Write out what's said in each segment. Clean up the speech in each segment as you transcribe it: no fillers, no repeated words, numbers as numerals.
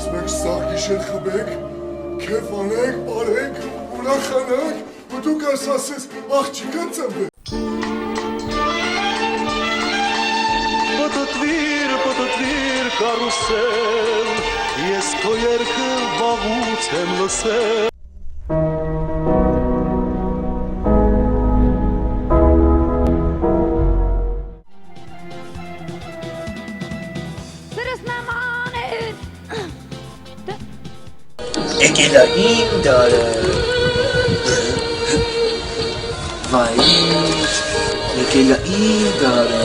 Ես մեկ սաղ գիշեր խբեք, քեֆ անենք, բարենք, ուրախանանք, ու դու կաս ասես աղջիկա ծնվե։ Պտտվիր, կարուսել, ես քո երգը վաղուց եմ լսել։ Եկել է իմ դարը, վայր, եկել է իմ դարը,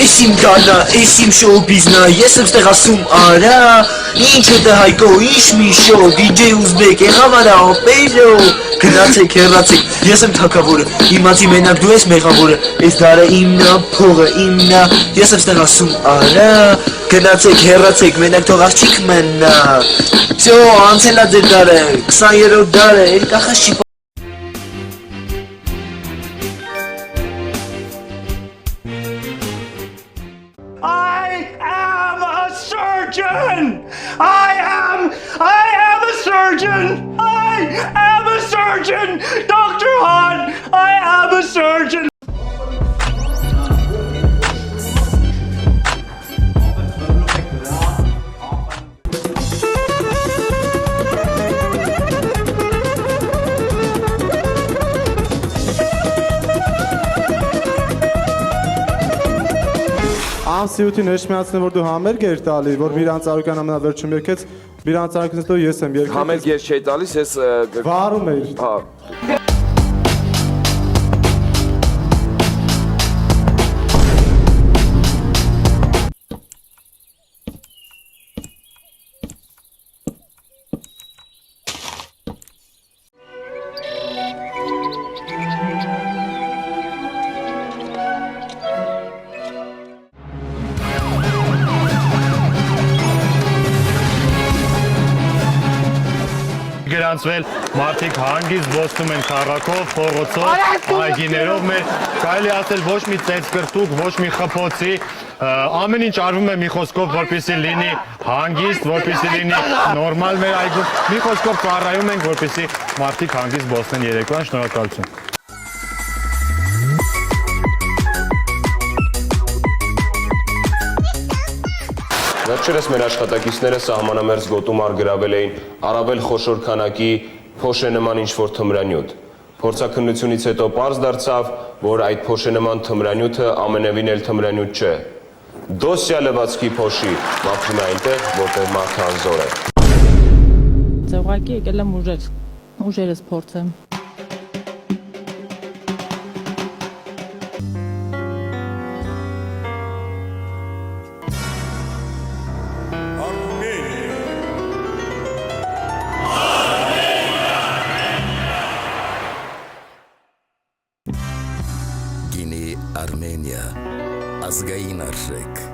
Ես իմ դալա, ես իմ շոուբիզնա, ես եմ ստեղ ասում արա, ինչը դե հայկո, ինչ մի շոու, DJ Ուզբեկ, եղավարա, օպեյլո, գնացեք, հեռացեք, ես եմ թակավորը, իմացի մենակ դու ես մեղավորը, ես դարը իմնա, փողը իմնա, ես եմ ստեղ ասում արա, գնացեք, հեռացեք, մենակ թող աղջիկ մնա, վсё, անցել է ձեր դարը, 20-րդ դարը, կախած չի I am a surgeon! Dr. Hahn, I am a surgeon! Անսիութին հեշմիացնեմ, որ դու համերգ էր տալի, որ Միրանց Արուկյան ամենավերջում երգեց, Միրանց Արուկյանից հետո ես եմ երգել։ Համերգ երգ չէի տալիս, ես վարում էիր։ Հա։ Գրանցվել մարդիկ հանգիստ զբոսնում են քաղաքով, փողոցով, այգիներով մեր կարելի ասել ոչ մի ծեծկրտուկ, ոչ մի խփոցի, ամեն ինչ արվում է մի խոսքով, որպեսզի լինի հանգիստ, որպեսզի լինի նորմալ մեր այգում, մի խոսքով ծառայում ենք, որպեսզի մարդիկ հանգիստ զբոսնեն երեկոյան, շնորհակալություն։ Վերջերս մեր աշխատակիցները սահմանամերձ գոտում արգրավել էին առավել խոշոր քանակի փոշենման ինչ-որ թմրանյութ։ Փորձաքննությունից հետո պարզ դարձավ, որ այդ փոշենման թմրանյութը ամենևին էլ թմրանյութ չէ։ Դոսյա լվացքի փոշի մաքրում է այնտեղ, որտեղ մարդը անզոր է։ Ուղղակի եկել եմ ուժերս փորձեմ։ Գինի Արմենիա, ազգային արժեք։